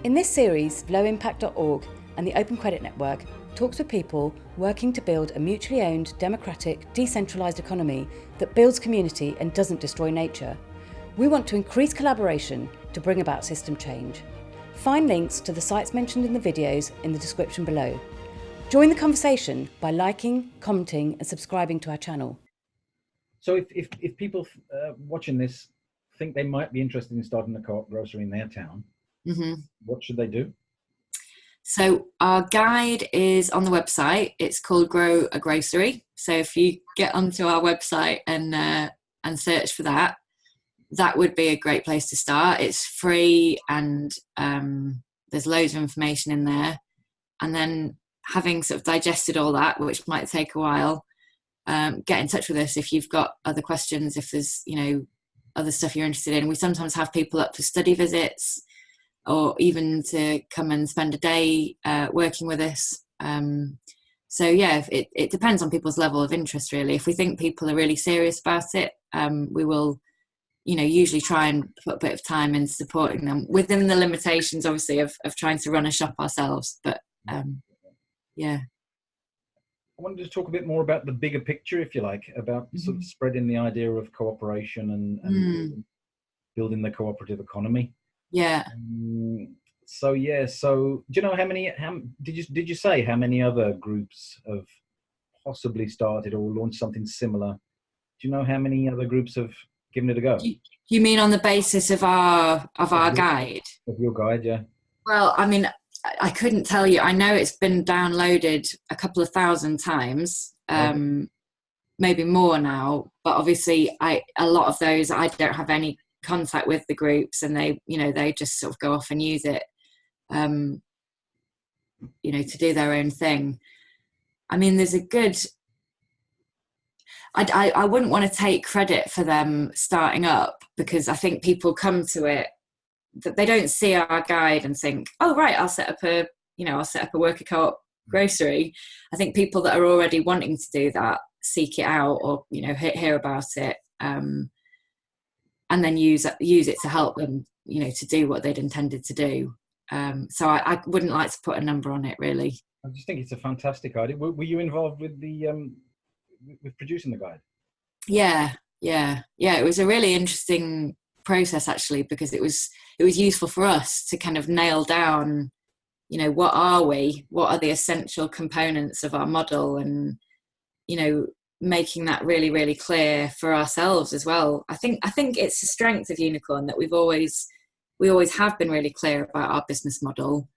In this series, lowimpact.org and the Open Credit Network talks with people working to build a mutually owned, democratic, decentralised economy that builds community and doesn't destroy nature. We want to increase collaboration to bring about system change. Find links to the sites mentioned in the videos in the description below. Join the conversation by liking, commenting and subscribing to our channel. So if people watching this think they might be interested in starting a co-op grocery in their town, what should they do? So our guide is on the website. It's called Grow a Grocery. So if you get onto our website and search for that, that would be a great place to start. It's free and there's loads of information in there. And then having sort of digested all that, which might take a while, get in touch with us if you've got other questions, if there's, other stuff you're interested in. We sometimes have people up for study visits or even to come and spend a day working with us. So yeah, it depends on people's level of interest, really. If we think people are really serious about it, we will, usually try and put a bit of time in supporting them within the limitations, obviously, of trying to run a shop ourselves. But yeah. I wanted to talk a bit more about the bigger picture, if you like, about sort of spreading the idea of cooperation and building the cooperative economy. Yeah. So do you know how many? Did you say how many other groups have possibly started or launched something similar? Do you know how many other groups have given it a go? You mean on the basis of our guide? Of your guide, yeah. Well, I mean, I couldn't tell you. I know it's been downloaded a couple of thousand times, maybe more now. But obviously, a lot of those I don't have any contact with the groups, and they just sort of go off and use it, to do their own thing. I mean, there's a good. I wouldn't want to take credit for them starting up, because I think people come to it that they don't see our guide and think, oh right, I'll set up a worker co-op grocery. I think people that are already wanting to do that seek it out or hear about it, and then use it to help them to do what they'd intended to do. So I wouldn't like to put a number on it, really. I just think it's a fantastic idea. Were you involved with the with producing the guide? Yeah. It was a really interesting process, actually, because it was useful for us to kind of nail down, what are the essential components of our model, and making that really, really clear for ourselves as well. I think it's a strength of Unicorn that we always have been really clear about our business model,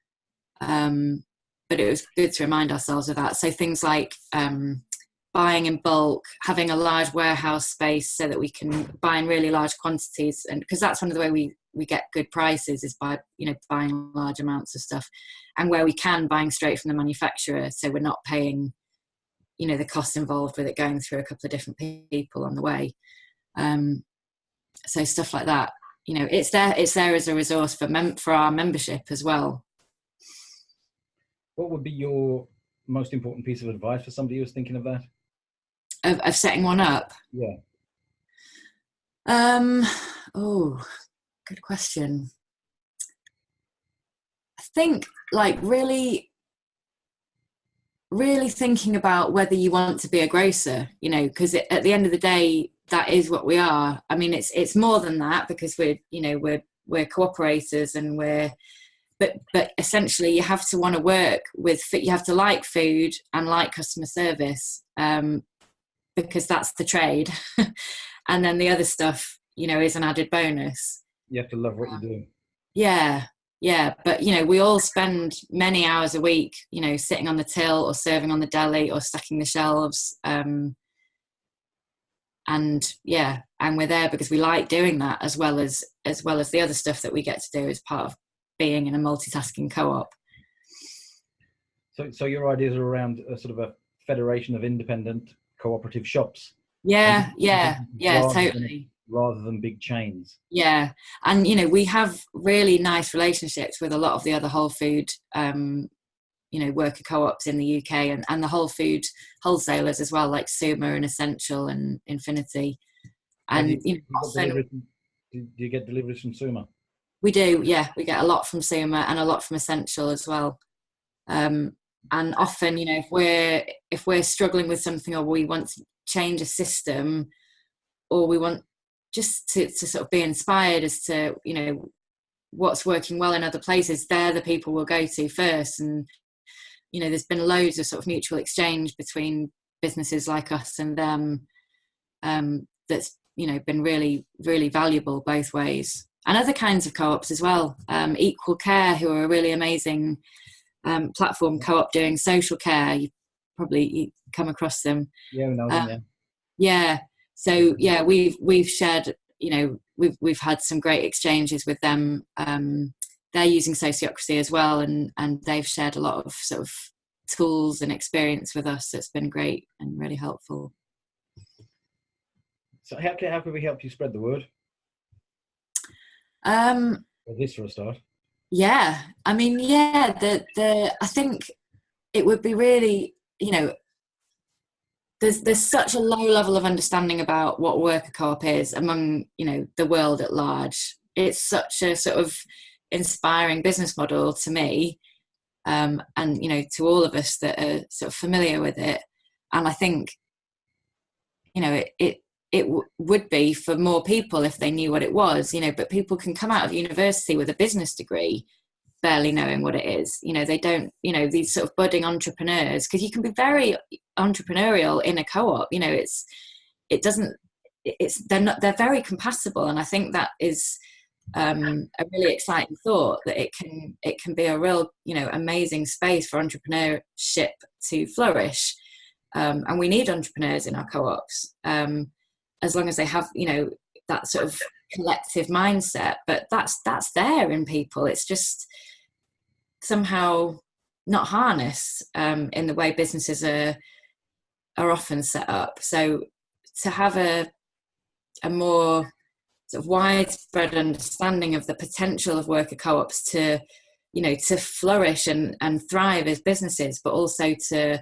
but it was good to remind ourselves of that. So things like buying in bulk, having a large warehouse space so that we can buy in really large quantities, and because that's one of the way we get good prices is by buying large amounts of stuff, and where we can, buying straight from the manufacturer, so we're not paying the cost involved with it going through a couple of different people on the way. So stuff like that, it's there as a resource for our membership as well. What would be your most important piece of advice for somebody who's thinking of that? Of setting one up? Yeah. Good question. I think really thinking about whether you want to be a grocer, because at the end of the day, that is what we are. I mean, it's more than that, because we're cooperators, and but essentially you have to want to work with, you have to like food and like customer service, because that's the trade. And then the other stuff, is an added bonus. You have to love what you do. Yeah. But, we all spend many hours a week, sitting on the till or serving on the deli or stacking the shelves. And we're there because we like doing that, as well as the other stuff that we get to do as part of being in a multitasking co-op. So your ideas are around a sort of a federation of independent cooperative shops. Yeah, totally. Rather than big chains. Yeah, and we have really nice relationships with a lot of the other whole food worker co-ops in the UK, and the whole food wholesalers as well, like Suma and Essential and Infinity. And do you get deliveries from Suma? We do, yeah. We get a lot from Suma and a lot from Essential as well. And often, you know, if we're struggling with something, or we want to change a system, or we want just to sort of be inspired as to, you know, what's working well in other places, they're the people we'll go to first. And, you know, there's been loads of sort of mutual exchange between businesses like us and them, that's, you know, been really, really valuable both ways. And other kinds of co-ops as well. Equal Care, who are a really amazing platform co-op doing social care. You probably come across them. Yeah, we know them, yeah. Yeah. So yeah, we've shared, you know, we've had some great exchanges with them. They're using Sociocracy as well, and they've shared a lot of sort of tools and experience with us. That's been great and really helpful. So how can we help you spread the word? This for a start. Yeah, I mean, yeah, I think it would be really, you know, there's such a low level of understanding about what worker co-op is among, you know, the world at large. It's such a sort of inspiring business model to me, and, you know, to all of us that are sort of familiar with it. And I think, you know, it would be for more people if they knew what it was, you know, but people can come out of university with a business degree barely knowing what it is. You know, they don't, you know, these sort of budding entrepreneurs, because you can be very entrepreneurial in a co-op, you know, they're very compatible. And I think that is a really exciting thought, that it can be a real, you know, amazing space for entrepreneurship to flourish. And we need entrepreneurs in our co-ops, as long as they have, you know, that sort of collective mindset. But that's there in people. It's just somehow not harnessed in the way businesses are often set up. So to have a more sort of widespread understanding of the potential of worker co-ops to, you know, to flourish and thrive as businesses, but also to,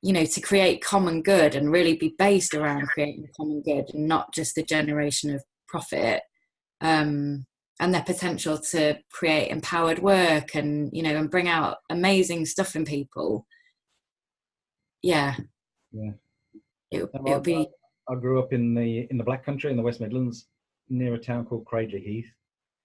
you know, to create common good and really be based around creating common good and not just the generation of profit, and their potential to create empowered work and, you know, and bring out amazing stuff in people. Yeah. It'll be. I grew up in the Black Country in the West Midlands, near a town called Cradley Heath.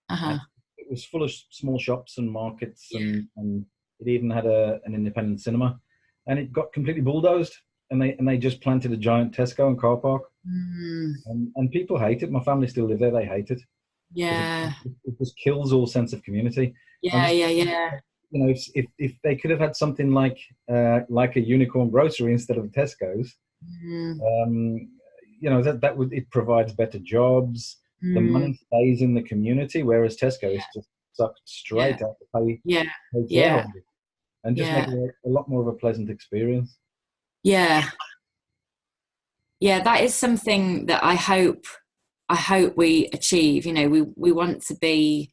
It was full of small shops and markets, and it even had an independent cinema. And it got completely bulldozed, and they just planted a giant Tesco and car park. And people hate it. My family still live there. They hate it. Yeah. It just kills all sense of community. Yeah. You know, if they could have had something like a Unicorn Grocery instead of Tesco's, you know, that would, it provides better jobs. The money stays in the community, whereas Tesco is just sucked straight out to pay shareholders. And just make it a lot more of a pleasant experience. Yeah, that is something that I hope we achieve. You know, we want to be,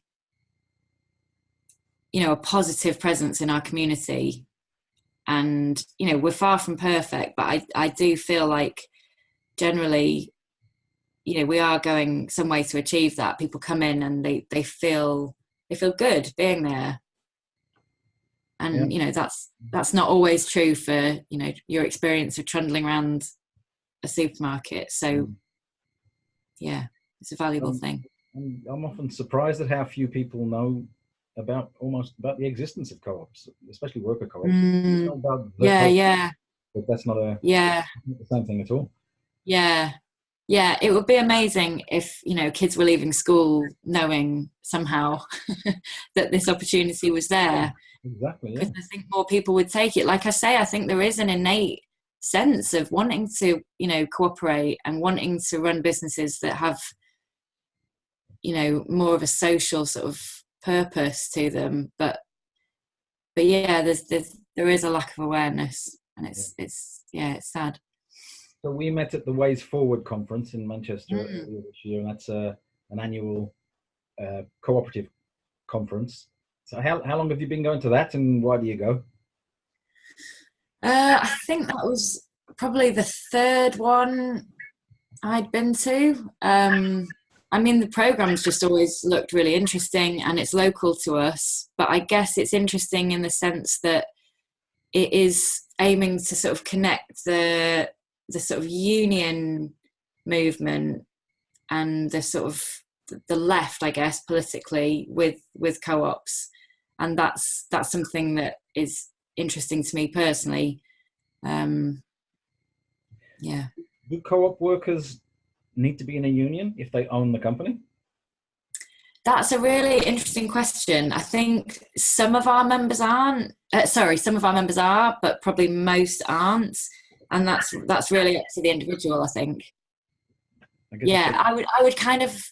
you know, a positive presence in our community. And, you know, we're far from perfect, but I do feel like generally, you know, we are going some way to achieve that. People come in and they feel good being there. And, you know, that's not always true for, you know, your experience of trundling around a supermarket. So, yeah, it's a valuable thing. I'm often surprised at how few people know about the existence of co-ops, especially worker co-ops. But that's not the same thing at all. Yeah, it would be amazing if, you know, kids were leaving school knowing somehow that this opportunity was there. Exactly. Yeah. Because I think more people would take it. Like I say, I think there is an innate sense of wanting to, you know, cooperate and wanting to run businesses that have, you know, more of a social sort of purpose to them. But yeah, there is a lack of awareness, and it's sad. So we met at the Ways Forward conference in Manchester earlier this year, and that's an annual cooperative conference. So how long have you been going to that, and why do you go? I think that was probably the third one I'd been to. I mean, the program's just always looked really interesting, and it's local to us. But I guess it's interesting in the sense that it is aiming to sort of connect the sort of union movement and the sort of the left, I guess, politically with co-ops, and that's something that is interesting to me personally. Yeah. Do co-op workers need to be in a union if they own the company? That's a really interesting question. I think some of our members aren't. Some of our members are, but probably most aren't, and that's really up to the individual, I think. Yeah, I would kind of.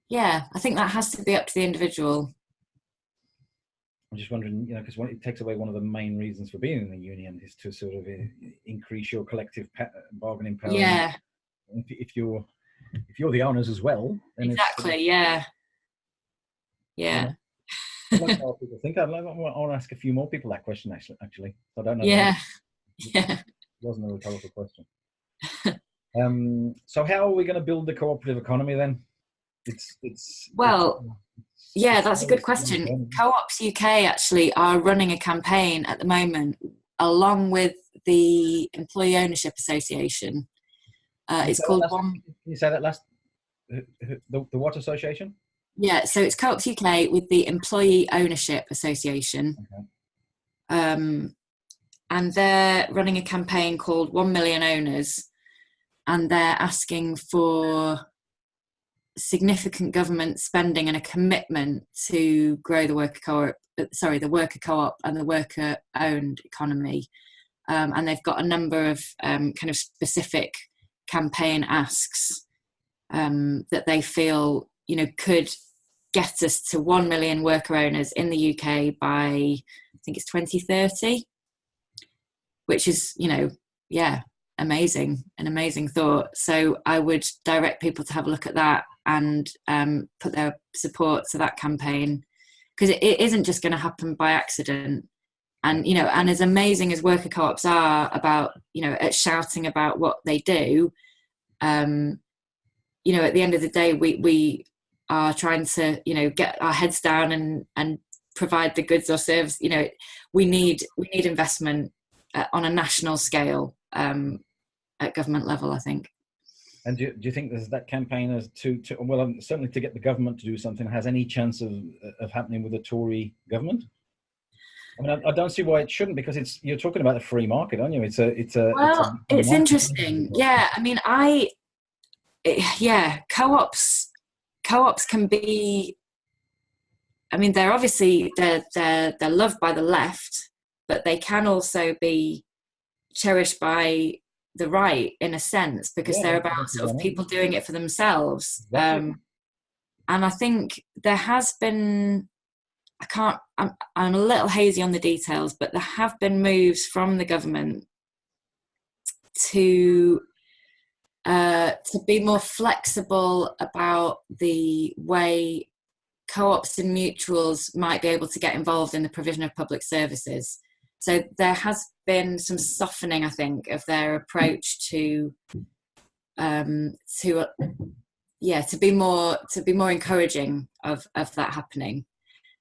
Yeah, I think that has to be up to the individual. I'm just wondering, because it takes away one of the main reasons for being in the union is to sort of increase your collective bargaining power. Yeah. If you're the owners as well, then exactly. Yeah. I'd like more people think. I want to ask a few more people that question. Actually, I don't know. Yeah. Yeah. It wasn't a rhetorical question. So how are we going to build the cooperative economy then? Yeah, that's a good question. Co-ops UK actually are running a campaign at the moment along with the Employee Ownership Association. It's called Can you say that last? The what association? Yeah, so it's Co-ops UK with the Employee Ownership Association. Okay. And they're running a campaign called 1 Million Owners, and they're asking for significant government spending and a commitment to grow the worker co-op and the worker-owned economy. And they've got a number of kind of specific campaign asks that they feel, could get us to 1 million worker owners in the UK by, I think it's 2030, which is, amazing, an amazing thought. So I would direct people to have a look at that and put their support to that campaign, because it isn't just going to happen by accident. And and as amazing as worker co-ops are about at shouting about what they do, at the end of the day we are trying to get our heads down and provide the goods or service. We need investment on a national scale at government level, I think. And do you think that campaign as certainly to get the government to do something has any chance of happening with the Tory government? I mean, I don't see why it shouldn't, because you're talking about a free market, aren't you? It's interesting. Yeah, I mean, co-ops can be. I mean, they're obviously they're loved by the left, but they can also be cherished by the right in a sense, because they're about sort of people doing it for themselves. Exactly. And I think there has been. I'm a little hazy on the details, but there have been moves from the government to be more flexible about the way co-ops and mutuals might be able to get involved in the provision of public services. So there has been some softening, I think, of their approach to be more encouraging of that happening.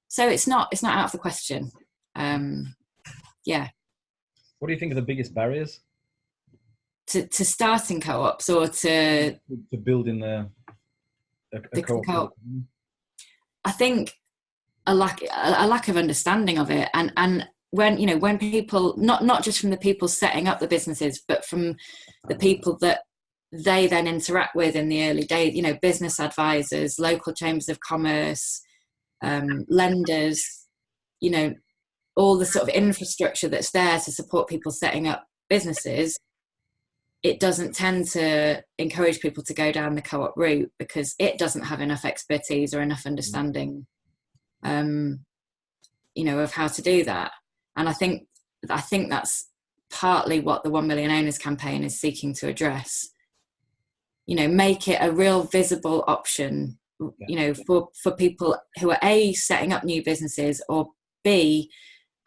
So it's not out of the question. What do you think are the biggest barriers to starting co-ops, or to building the co-op? I think a lack of understanding of it, and when people, not just from the people setting up the businesses, but from the people that they then interact with in the early days, business advisors, local chambers of commerce, lenders, all the sort of infrastructure that's there to support people setting up businesses, it doesn't tend to encourage people to go down the co-op route, because it doesn't have enough expertise or enough understanding, of how to do that. And I think that's partly what the 1 Million Owners campaign is seeking to address. Make it a real visible option, for people who are A, setting up new businesses, or B,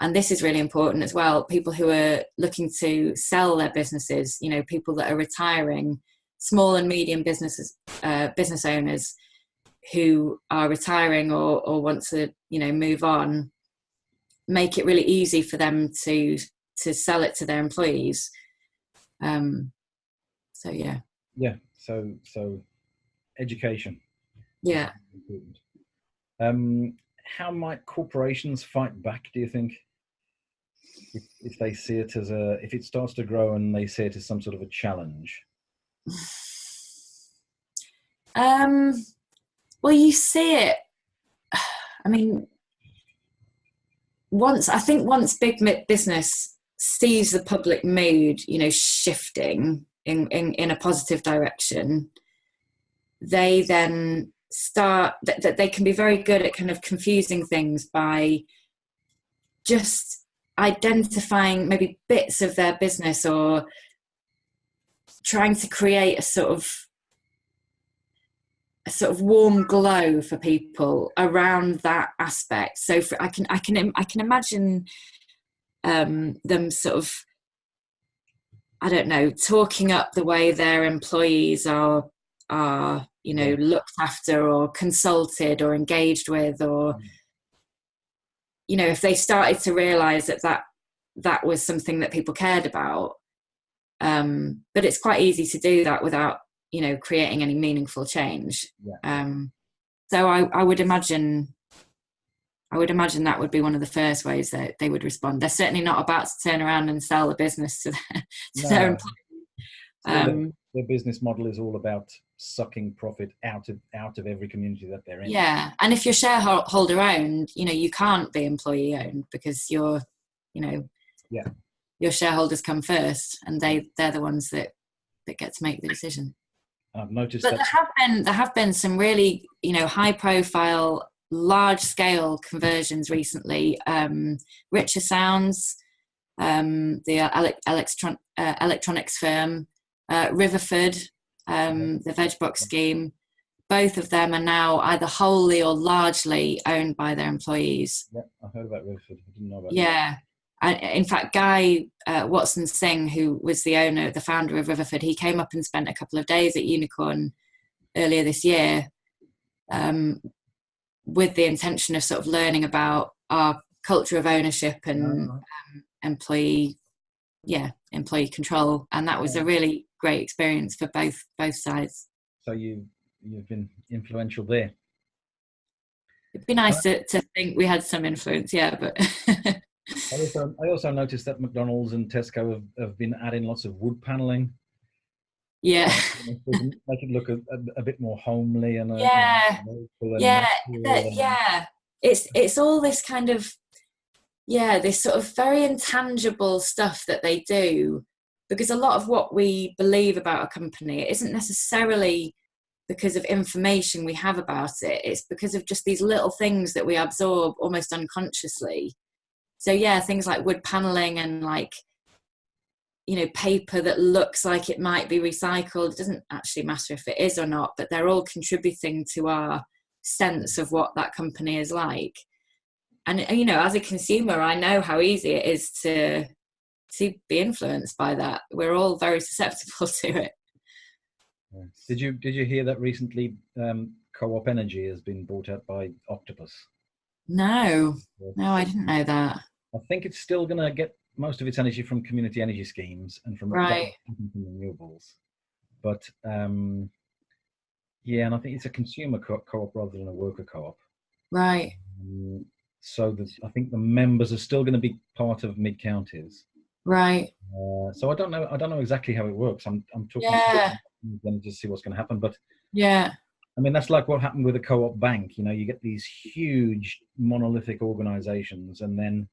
and this is really important as well, people who are looking to sell their businesses, people that are retiring, small and medium business owners who are retiring or want to, move on, make it really easy for them to sell it to their employees. So yeah. Yeah. So education. Yeah. How might corporations fight back, do you think? If they see it as if it starts to grow and they see it as some sort of a challenge? Well, you see it. I mean, once big business sees the public mood, shifting in a positive direction, they then start that they can be very good at kind of confusing things by just identifying maybe bits of their business or trying to create a sort of warm glow for people around that aspect. So I can imagine them sort of, I don't know, talking up the way their employees are looked after or consulted or engaged with, or if they started to realize that was something that people cared about. But it's quite easy to do that without creating any meaningful change. So I would imagine that would be one of the first ways that they would respond. They're certainly not about to turn around and sell the business to their employees. Their business model is all about sucking profit out of every community that they're in. Yeah, and if you're shareholder owned, you can't be employee owned because your shareholders come first, and they're the ones that get to make the decision. I've noticed but there have been some really high profile, large scale conversions recently. Richer Sounds, the electronics firm, Riverford, the Vegbox scheme, both of them are now either wholly or largely owned by their employees. Yeah, I heard about Riverford. I didn't know about that. And in fact, Guy Watson Singh, who was the founder of Riverford, he came up and spent a couple of days at Unicorn earlier this year with the intention of sort of learning about our culture of ownership and employee control. And that was a really great experience for both sides. So you've been influential there. It'd be nice to think we had some influence, but... I also noticed that McDonald's and Tesco have been adding lots of wood paneling. Yeah. Make it look a bit more homely and It's all this kind of this sort of very intangible stuff that they do, because a lot of what we believe about a company, it isn't necessarily because of information we have about it. It's because of just these little things that we absorb almost unconsciously. So things like wood paneling and paper that looks like it might be recycled. It doesn't actually matter if it is or not, but they're all contributing to our sense of what that company is like. And as a consumer, I know how easy it is to be influenced by that. We're all very susceptible to it. Did you hear that recently Co-op Energy has been bought out by Octopus? No, I didn't know that. I think it's still going to get most of its energy from community energy schemes and from renewables. But and I think it's a consumer co-op rather than a worker co-op. Right. So I think the members are still going to be part of mid-counties. Right. So I don't know exactly how it works. I'm talking to them to see what's going to happen. But I mean, that's like what happened with a co-op bank. You get these huge monolithic organizations, and then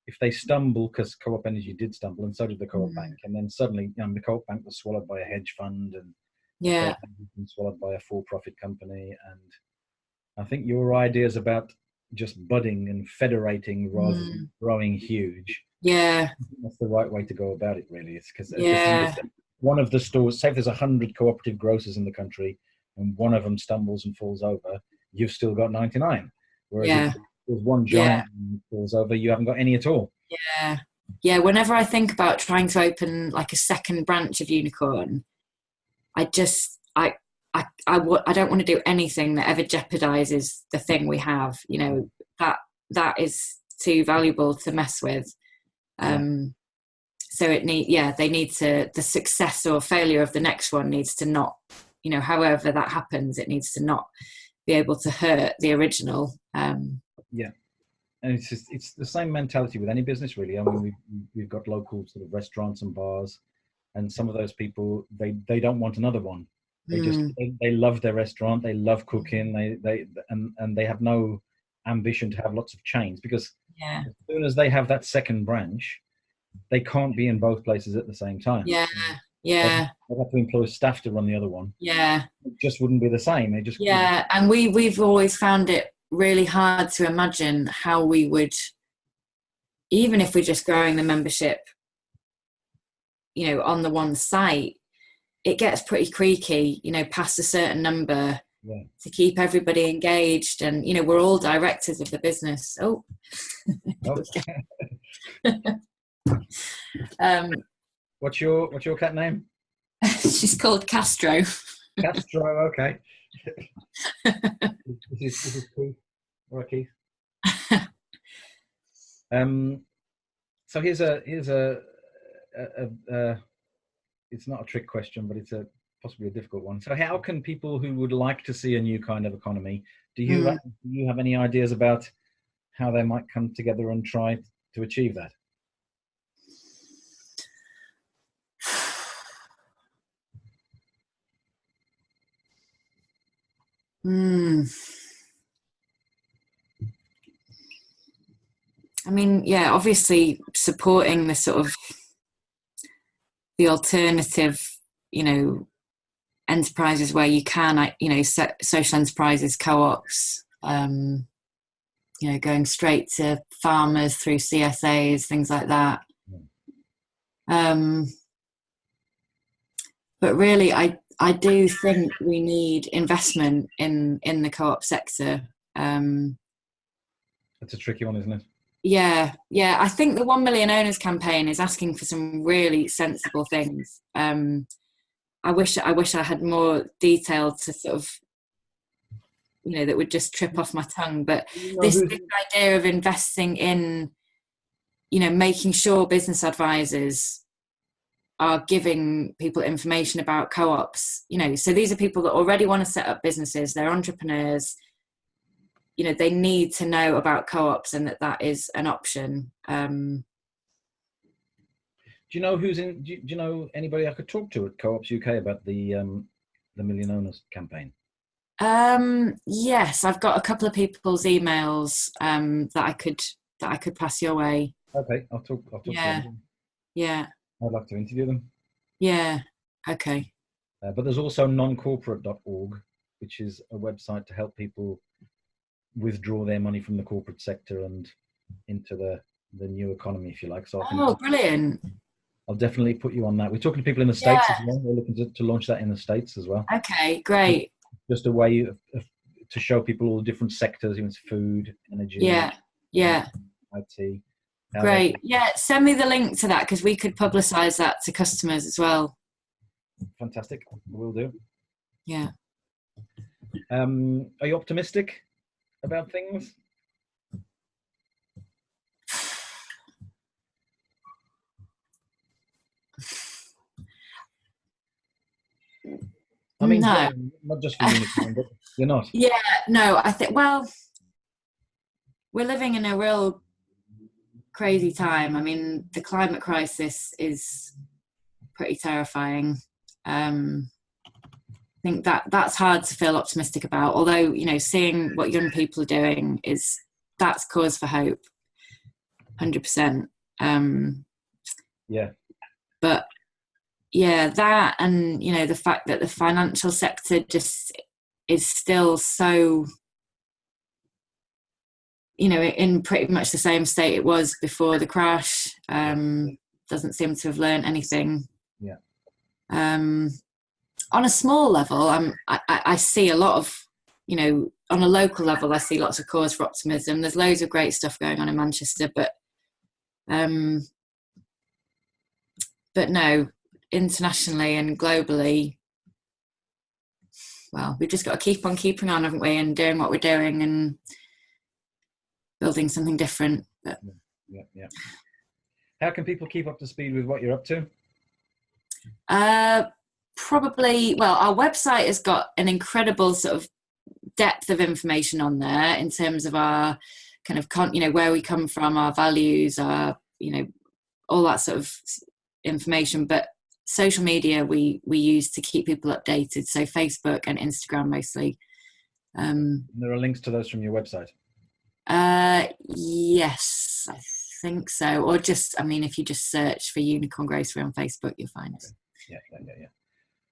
if they stumble, because Co-op Energy did stumble, and so did the Co-op Bank, and then suddenly the Co-op Bank was swallowed by a hedge fund, and the Co-op Bank was swallowed by a for-profit company. And I think your ideas about just budding and federating rather than growing huge, that's the right way to go about it, really. It's because one of the stores, say if there's 100 cooperative grocers in the country, and one of them stumbles and falls over, you've still got 99. Whereas if there's one giant falls over, you haven't got any at all. Whenever I think about trying to open like a second branch of Unicorn, I don't want to do anything that ever jeopardizes the thing we have. You know, that is too valuable to mess with. So they need to, the success or failure of the next one needs to not, you know, however that happens, it needs to not be able to hurt the original. Yeah. And it's the same mentality with any business, really. I mean, we've got local sort of restaurants and bars, and some of those people, they don't want another one. They love their restaurant, they love cooking, and they have no ambition to have lots of chains, because as soon as they have that second branch, they can't be in both places at the same time. They have to employ staff to run the other one. It just wouldn't be the same. And we've always found it really hard to imagine how we would, even if we're just growing the membership, you know, on the one site, it gets pretty creaky, you know, past a certain number, to keep everybody engaged. And, you know, we're all directors of the business. What's your cat name? She's called Castro. Castro, okay. This is Keith. All right, Keith. So here's a it's not a trick question, but it's possibly a difficult one. So how can people who would like to see a new kind of economy, do you have any ideas about how they might come together and try to achieve that? I mean, obviously supporting the sort of the alternative, you know, enterprises where you can, you know, social enterprises, co-ops, you know, going straight to farmers through CSAs, things like that. But really, I do think we need investment in the co-op sector. That's a tricky one, isn't it? Yeah. I think the 1 Million Owners campaign is asking for some really sensible things. I wish I had more detail to sort of, you know, that would just trip off my tongue. But this idea of investing in, you know, making sure business advisors are giving people information about co-ops, you know, so these are people that already want to set up businesses, they're entrepreneurs, you know, they need to know about co-ops and that is an option. Do you know do you know anybody I could talk to at Co-ops UK about the Million Owners campaign? Yes, I've got a couple of people's emails that I could pass your way. Okay, I'll talk to them. Yeah. I'd love to interview them. Yeah, okay. But there's also noncorporate.org, which is a website to help people withdraw their money from the corporate sector and into the new economy, if you like. So brilliant. I'll definitely put you on that. We're talking to people in the States as well. We're looking to launch that in the States as well. Okay, great. Just a way to show people all the different sectors, even food, energy, IT. Great. Send me the link to that, because we could publicise that to customers as well. Fantastic. Will do. Yeah. Are you optimistic about things? I mean, no. Not just for unicorn, but you're not. Yeah, no, I think, well, we're living in a real crazy time. I mean, the climate crisis is pretty terrifying. I think that's hard to feel optimistic about, although, you know, seeing what young people are doing that's cause for hope, 100%. But that, and, you know, the fact that the financial sector just is still so, you know, in pretty much the same state it was before the crash, doesn't seem to have learned anything. On a small level, I see a lot of, you know, on a local level, I see lots of cause for optimism. There's loads of great stuff going on in Manchester, but no, internationally and globally, well, we've just got to keep on keeping on, haven't we, and doing what we're doing and building something different. But Yeah. How can people keep up to speed with what you're up to? Probably, well, our website has got an incredible sort of depth of information on there in terms of our kind of where we come from, our values, our all that sort of information. But social media we use to keep people updated, so Facebook and Instagram mostly. There are links to those from your website. Yes, I think so. Or just, if you just search for Unicorn Grocery on Facebook, you'll find us.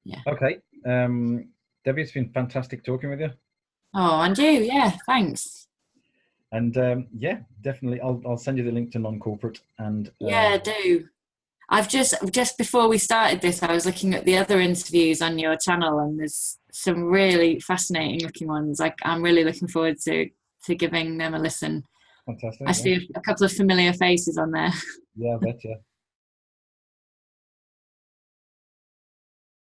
Yeah. Okay. Debbie, it's been fantastic talking with you. Oh, and you, yeah, thanks. And definitely, I'll send you the link to non-corporate. And yeah, do. I've just before we started this, I was looking at the other interviews on your channel, and there's some really fascinating looking ones. I'm really looking forward to giving them a listen. Fantastic. I see a couple of familiar faces on there. Yeah, I bet, yeah.